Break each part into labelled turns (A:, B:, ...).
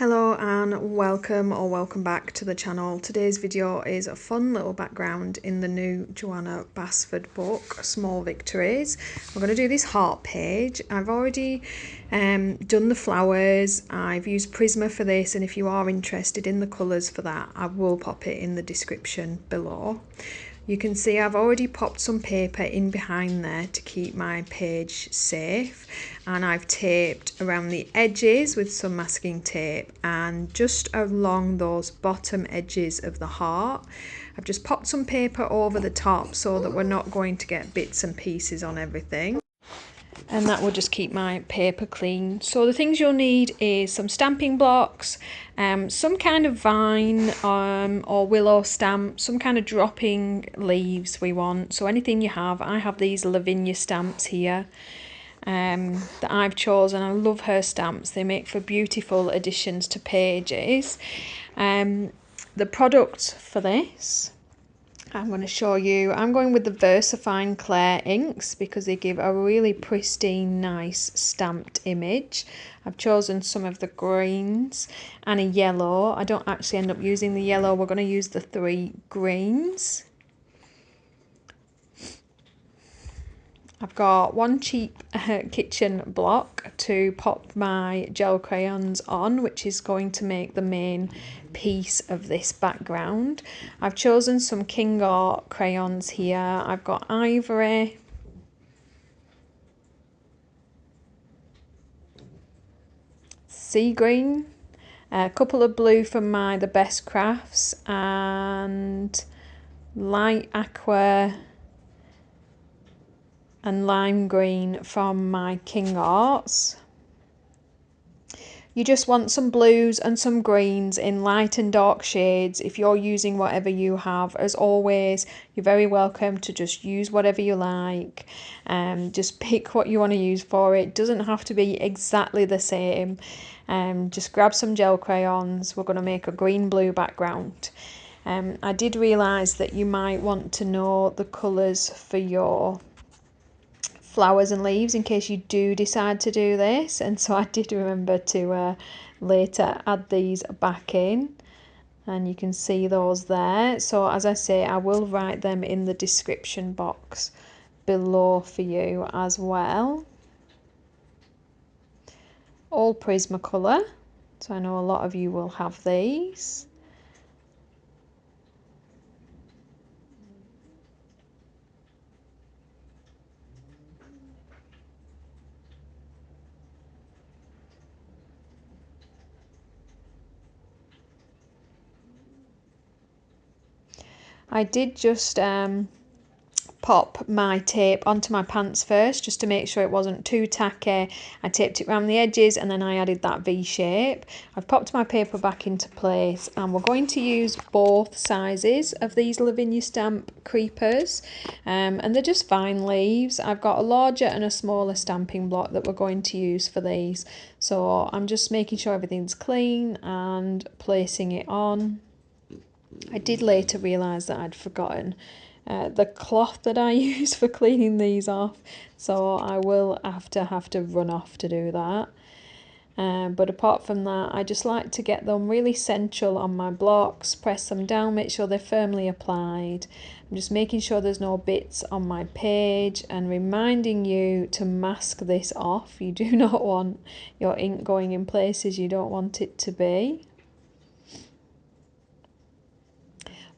A: Hello and welcome or welcome back to the channel. Today's video is a fun little background in the new Johanna Basford book, Small Victories. We're going to do this heart page. I've already done the flowers. I've used Prisma for this, and if you are interested in the colours for that, I will pop it in the description below. You can see I've already popped some paper in behind there to keep my page safe, and I've taped around the edges with some masking tape, and just along those bottom edges of the heart I've just popped some paper over the top so that we're not going to get bits and pieces on everything, and that will just keep my paper clean. So the things you'll need is some stamping blocks, some kind of vine or willow stamp, some kind of dropping leaves we want, so anything you have. I have these Lavinia stamps here that I've chosen. I love her stamps, they make for beautiful additions to pages. The products for this, I'm going to show you. I'm going with the VersaFine Clear inks because they give a really pristine, nice stamped image. I've chosen some of the greens and a yellow. I don't actually end up using the yellow. We're going to use the 3 greens. I've got one cheap kitchen block to pop my gel crayons on, which is going to make the main piece of this background. I've chosen some Kingart crayons here. I've got ivory, sea green, a couple of blue from The Best Crafts, and light aqua and lime green from my Kingarts. You just want some blues and some greens in light and dark shades. If you're using whatever you have, as always, you're very welcome to just use whatever you like. Just pick what you want to use for it. It doesn't have to be exactly the same. Just grab some gel crayons. We're going to make a green-blue background. I did realise that you might want to know the colours for your flowers and leaves in case you do decide to do this, and so I did remember to later add these back in, and you can see those there. So as I say, I will write them in the description box below for you as well. All Prismacolor, so I know a lot of you will have these. I did just pop my tape onto my pants first just to make sure it wasn't too tacky. I taped it around the edges and then I added that V shape. I've popped my paper back into place, and we're going to use both sizes of these Lavinia stamp creepers, and they're just vine leaves. I've got a larger and a smaller stamping block that we're going to use for these, so I'm just making sure everything's clean and placing it on. I did later realise that I'd forgotten the cloth that I use for cleaning these off, so I will have to run off to do that. But apart from that, I just like to get them really central on my blocks, press them down, make sure they're firmly applied. I'm just making sure there's no bits on my page and reminding you to mask this off. You do not want your ink going in places you don't want it to be.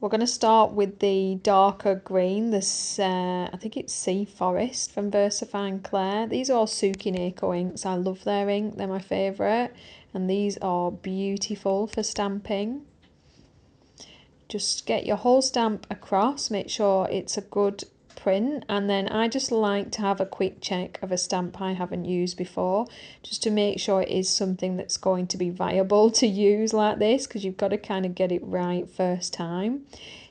A: We're going to start with the darker green, this I think it's Sea Forest from VersaFine Clear. These are all Sukineko inks. I love their ink, they're my favourite, and these are beautiful for stamping. Just get your whole stamp across, make sure it's a good print, and then I just like to have a quick check of a stamp I haven't used before, just to make sure it is something that's going to be viable to use like this, because you've got to kind of get it right first time.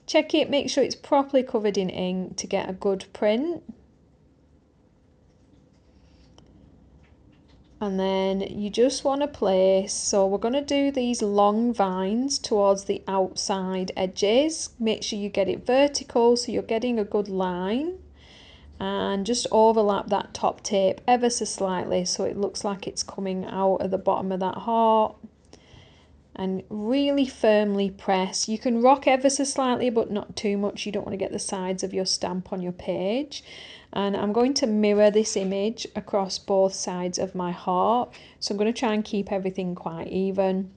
A: Check it, make sure it's properly covered in ink to get a good print. And then you just want to place, so we're going to do these long vines towards the outside edges. Make sure you get it vertical so you're getting a good line, and just overlap that top tape ever so slightly so it looks like it's coming out at the bottom of that heart. and really firmly press. You can rock ever so slightly, but not too much. You don't want to get the sides of your stamp on your page. And I'm going to mirror this image across both sides of my heart. So I'm going to try and keep everything quite even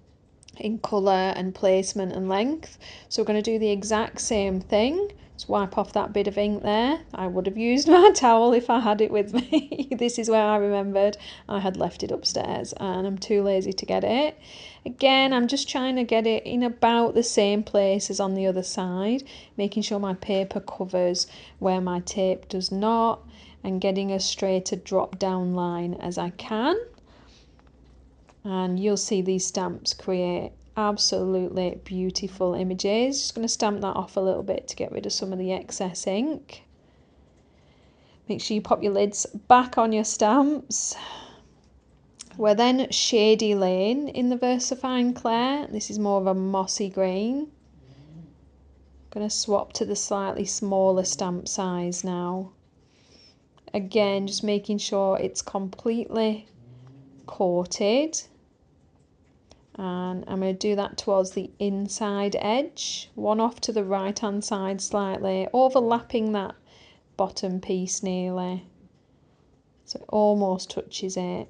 A: in colour and placement and length. So we're going to do the exact same thing. Just wipe off that bit of ink there. I would have used my towel if I had it with me. This is where I remembered I had left it upstairs and I'm too lazy to get it. Again, I'm just trying to get it in about the same place as on the other side, making sure my paper covers where my tape does not, and getting as straight a drop down line as I can. And you'll see these stamps create absolutely beautiful images. Just going to stamp that off a little bit to get rid of some of the excess ink. Make sure you pop your lids back on your stamps. We're then Shady Lane in the VersaFine Clair. This is more of a mossy green. Going to swap to the slightly smaller stamp size now. Again, just making sure it's completely coated. And I'm going to do that towards the inside edge, one off to the right hand side slightly, overlapping that bottom piece nearly, so it almost touches it.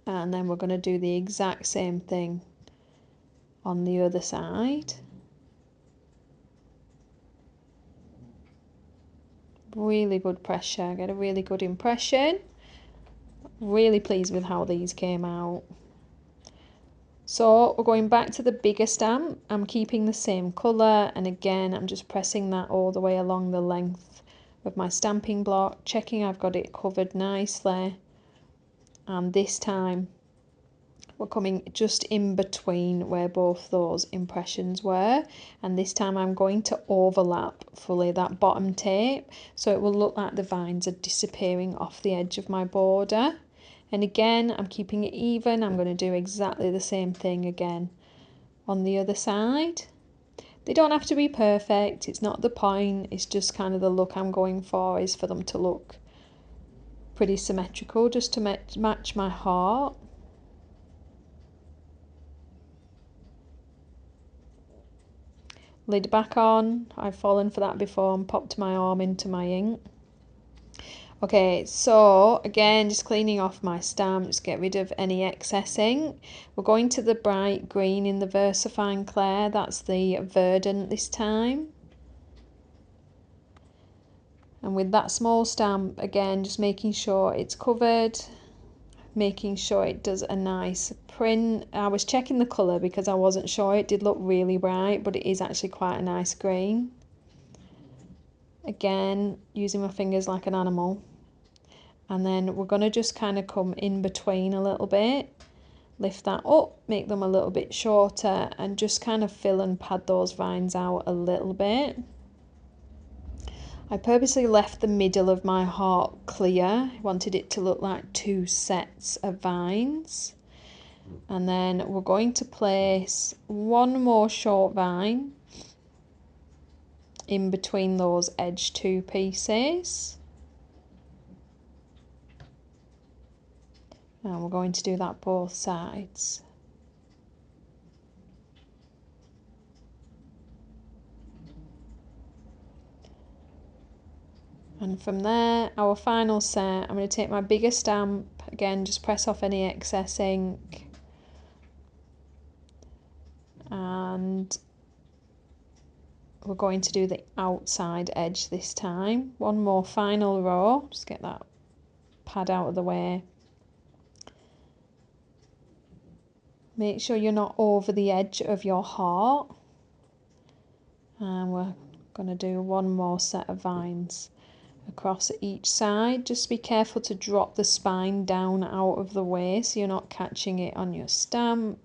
A: And then we're going to do the exact same thing on the other side. Really good pressure, get a really good impression. Really pleased with how these came out. So we're going back to the bigger stamp. I'm keeping the same colour, and again I'm just pressing that all the way along the length of my stamping block, checking I've got it covered nicely. And this time we're coming just in between where both those impressions were, and this time I'm going to overlap fully that bottom tape so it will look like the vines are disappearing off the edge of my border. And again, I'm keeping it even. I'm going to do exactly the same thing again on the other side. They don't have to be perfect. It's not the point. It's just kind of the look I'm going for is for them to look pretty symmetrical, just to match my heart. Lid back on. I've fallen for that before and popped my arm into my ink. Okay, so again, just cleaning off my stamps, get rid of any excess ink. We're going to the bright green in the VersaFine Clair, that's the Verdant this time. And with that small stamp, again, just making sure it's covered, making sure it does a nice print. I was checking the colour because I wasn't sure. It did look really bright, but it is actually quite a nice green. Again, using my fingers like an animal. And then we're going to just kind of come in between a little bit, lift that up, make them a little bit shorter, and just kind of fill and pad those vines out a little bit. I purposely left the middle of my heart clear. I wanted it to look like two sets of vines. And then we're going to place one more short vine in between those edge two pieces. And we're going to do that both sides. And from there, our final set, I'm going to take my bigger stamp, again just press off any excess ink. And we're going to do the outside edge this time. One more final row, just get that pad out of the way. Make sure you're not over the edge of your heart. And we're going to do one more set of vines across each side. Just be careful to drop the spine down out of the way so you're not catching it on your stamp.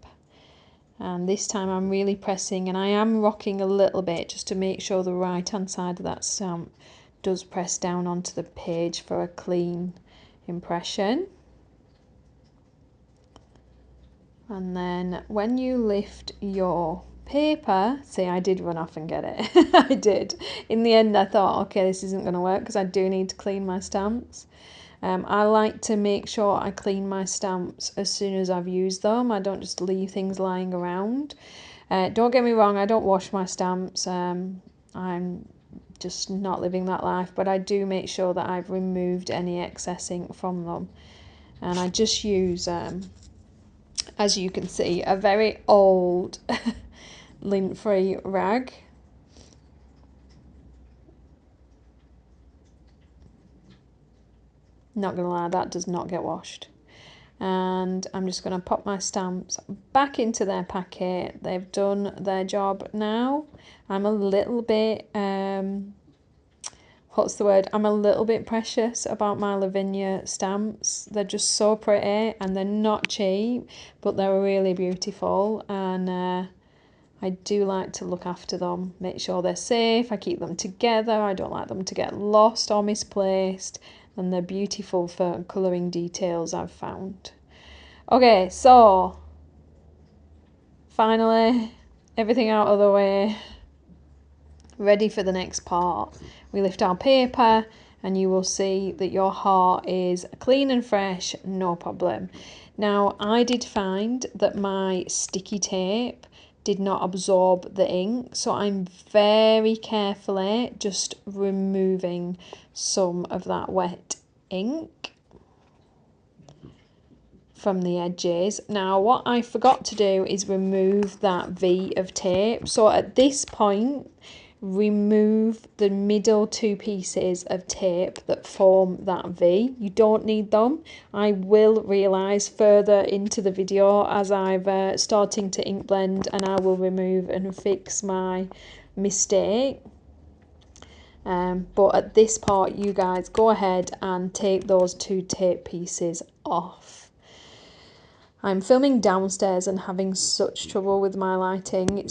A: And this time I'm really pressing, and I am rocking a little bit just to make sure the right hand side of that stamp does press down onto the page for a clean impression. And then when you lift your paper, see, I did run off and get it. I did. In the end I thought, okay, this isn't going to work because I do need to clean my stamps. I like to make sure I clean my stamps as soon as I've used them. I don't just leave things lying around. Don't get me wrong, I don't wash my stamps. I'm just not living that life, but I do make sure that I've removed any excess ink from them. And I just use, as you can see, a very old lint-free rag. Not gonna lie, that does not get washed. And I'm just going to pop my stamps back into their packet. They've done their job now. I'm a little bit, what's the word? I'm a little bit precious about my Lavinia stamps. They're just so pretty and they're not cheap, but they're really beautiful. And I do like to look after them, make sure they're safe. I keep them together. I don't like them to get lost or misplaced. And they're beautiful for colouring details, I've found. Okay, so finally everything out of the way, ready for the next part. We lift our paper and you will see that your heart is clean and fresh, no problem. Now, I did find that my sticky tape did not absorb the ink, so I'm very carefully just removing some of that wet ink from the edges. Now, what I forgot to do is remove that V of tape. So at this point, remove the middle two pieces of tape that form that V. You don't need them. I will realise further into the video as I've starting to ink blend, and I will remove and fix my mistake. But at this part, you guys go ahead and take those two tape pieces off. I'm filming downstairs and having such trouble with my lighting.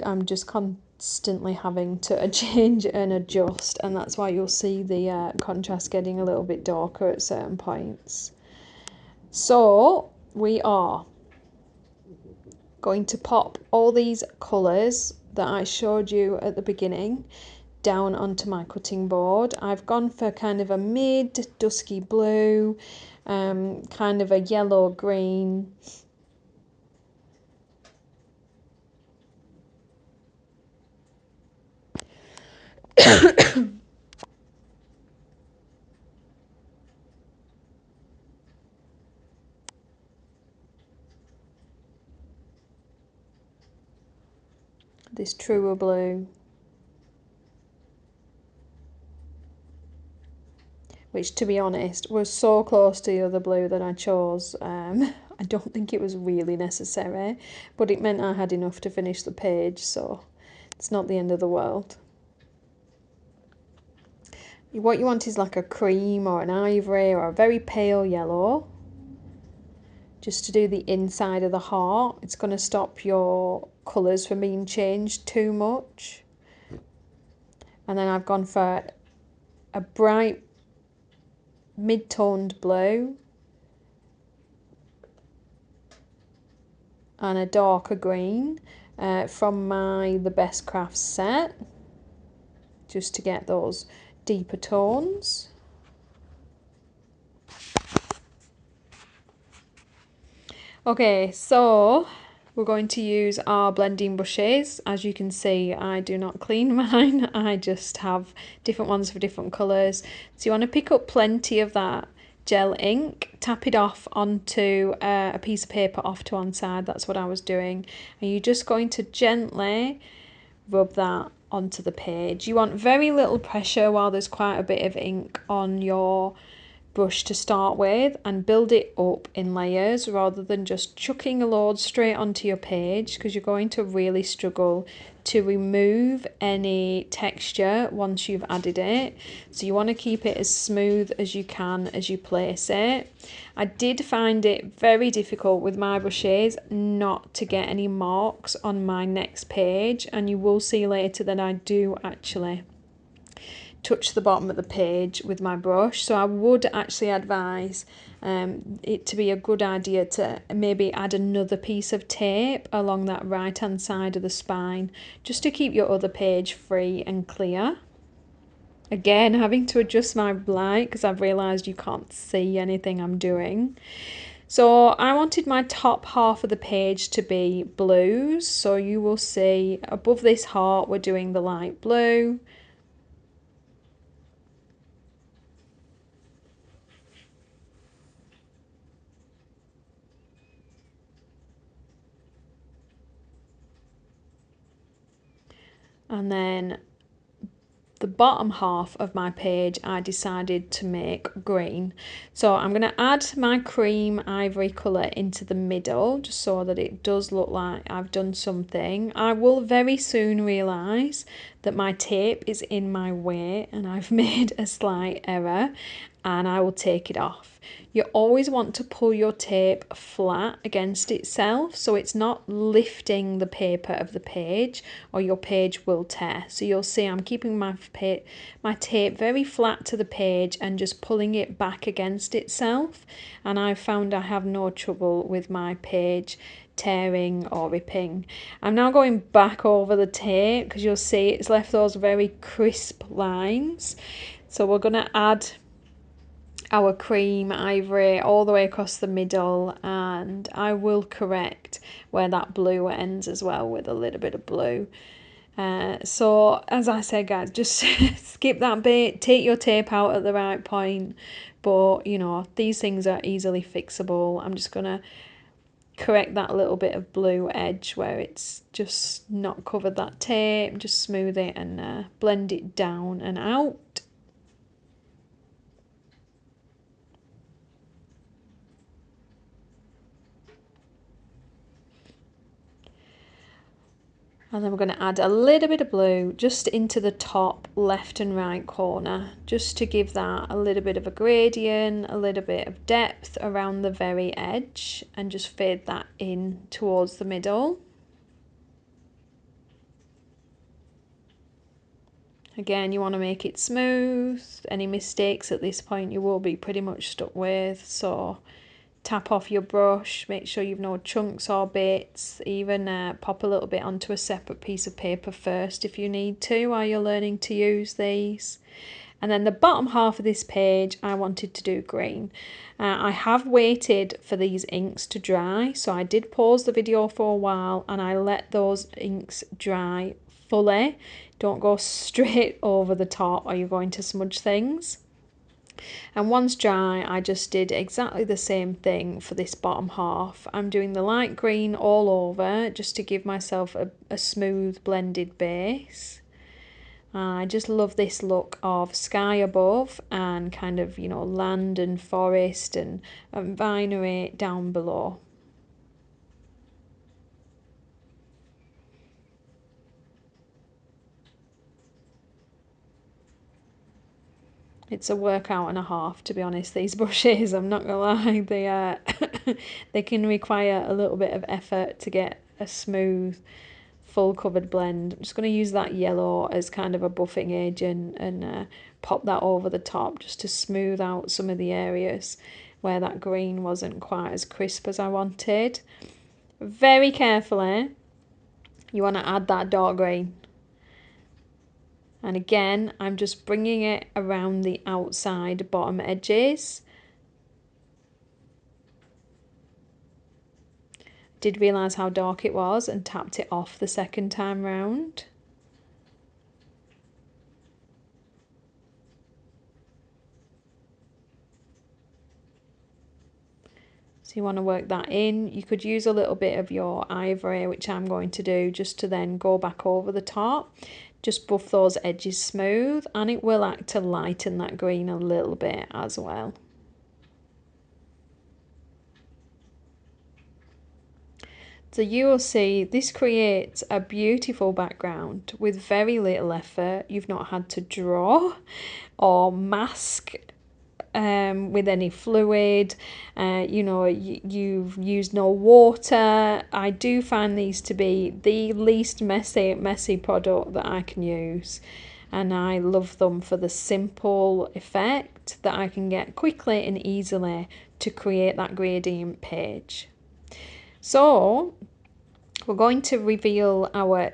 A: I'm just constantly having to change and adjust, and that's why you'll see the contrast getting a little bit darker at certain points. So we are going to pop all these colours that I showed you at the beginning down onto my cutting board. I've gone for kind of a mid dusky blue, kind of a yellow green, this truer blue, which to be honest was so close to the other blue that I chose. I don't think it was really necessary, but it meant I had enough to finish the page, so it's not the end of the world. What you want is like a cream or an ivory or a very pale yellow, just to do the inside of the heart. It's going to stop your colours from being changed too much. And then I've gone for a bright mid-toned blue and a darker green from my The Best Crafts set, just to get those deeper tones. Okay, so we're going to use our blending brushes. As you can see, I do not clean mine. I just have different ones for different colours. So you want to pick up plenty of that gel ink, tap it off onto a piece of paper off to one side. That's what I was doing. And you're just going to gently rub that onto the page. You want very little pressure while there's quite a bit of ink on your brush to start with, and build it up in layers rather than just chucking a load straight onto your page, because you're going to really struggle to remove any texture once you've added it. So you want to keep it as smooth as you can as you place it. I did find it very difficult with my brushes not to get any marks on my next page, and you will see later that I do actually touch the bottom of the page with my brush. So I would actually advise it to be a good idea to maybe add another piece of tape along that right hand side of the spine, just to keep your other page free and clear. Again, having to adjust my light because I've realised you can't see anything I'm doing. So I wanted my top half of the page to be blues. So you will see above this heart, we're doing the light blue. And then the bottom half of my page I decided to make green. So I'm going to add my cream ivory colour into the middle just so that it does look like I've done something. I will very soon realise that my tape is in my way and I've made a slight error, and I will take it off. You always want to pull your tape flat against itself so it's not lifting the paper of the page, or your page will tear. So you'll see I'm keeping my tape very flat to the page and just pulling it back against itself, and I've found I have no trouble with my page tearing or ripping. I'm now going back over the tape because you'll see it's left those very crisp lines. So we're going to add our cream ivory all the way across the middle, and I will correct where that blue ends as well with a little bit of blue. So as I said, guys, just skip that bit, take your tape out at the right point, but you know, these things are easily fixable. I'm just gonna correct that little bit of blue edge where it's just not covered that tape, just smooth it and blend it down and out. And then we're going to add a little bit of blue just into the top left and right corner, just to give that a little bit of a gradient, a little bit of depth around the very edge, and just fade that in towards the middle. Again, you want to make it smooth. Any mistakes at this point you will be pretty much stuck with, so tap off your brush, make sure you've no chunks or bits, even pop a little bit onto a separate piece of paper first if you need to while you're learning to use these. And then the bottom half of this page I wanted to do green. I have waited for these inks to dry, so I did pause the video for a while and I let those inks dry fully. Don't go straight over the top or you're going to smudge things. And once dry, I just did exactly the same thing for this bottom half. I'm doing the light green all over just to give myself a smooth blended base. I just love this look of sky above and kind of, you know, land and forest and vinery down below. It's a workout and a half, to be honest, these brushes, I'm not gonna lie. They they can require a little bit of effort to get a smooth, full covered blend. I'm just going to use that yellow as kind of a buffing agent and pop that over the top just to smooth out some of the areas where that green wasn't quite as crisp as I wanted. Very carefully, you want to add that dark green. And again, I'm just bringing it around the outside bottom edges. Did realise how dark it was and tapped it off the second time round. So you want to work that in. You could use a little bit of your ivory, which I'm going to do, just to then go back over the top. Just buff those edges smooth, and it will act to lighten that green a little bit as well. So you will see this creates a beautiful background with very little effort. You've not had to draw or mask with any fluid. You know, you've used no water. I do find these to be the least messy product that I can use, and I love them for the simple effect that I can get quickly and easily to create that gradient page. So we're going to reveal our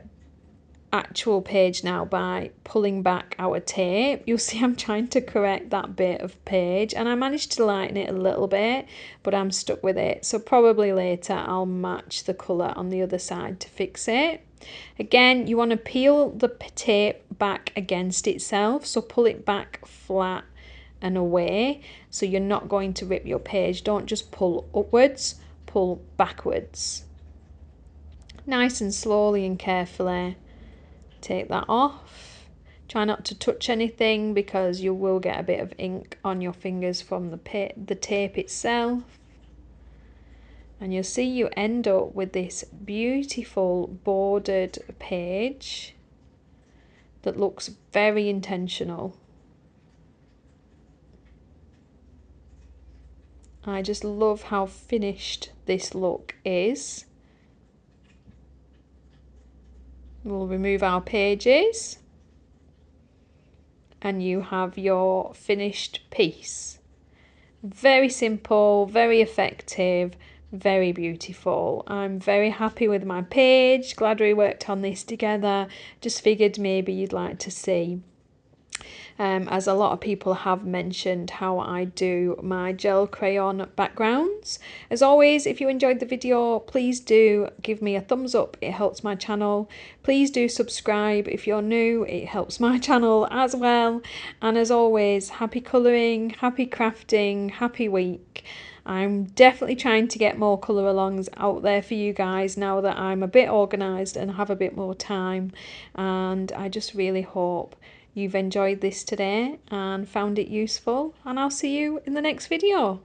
A: actual page now by pulling back our tape. You'll see I'm trying to correct that bit of page, and I managed to lighten it a little bit, but I'm stuck with it. So probably later I'll match the colour on the other side to fix it. Again, you want to peel the tape back against itself, so pull it back flat and away, so you're not going to rip your page. Don't just pull upwards, pull backwards. Nice and slowly and carefully take that off. Try not to touch anything because you will get a bit of ink on your fingers from the tape itself. And you'll see you end up with this beautiful bordered page that looks very intentional. I just love how finished this look is. We'll remove our pages and you have your finished piece. Very simple, very effective, very beautiful. I'm very happy with my page. Glad we worked on this together. Just figured maybe you'd like to see, as a lot of people have mentioned, how I do my gel crayon backgrounds. As always, if you enjoyed the video, please do give me a thumbs up. It helps my channel. Please do subscribe if you're new. It helps my channel as well. And as always, happy colouring, happy crafting, happy week. I'm definitely trying to get more colour alongs out there for you guys now that I'm a bit organised and have a bit more time. And I just really hope you've enjoyed this today and found it useful, and I'll see you in the next video.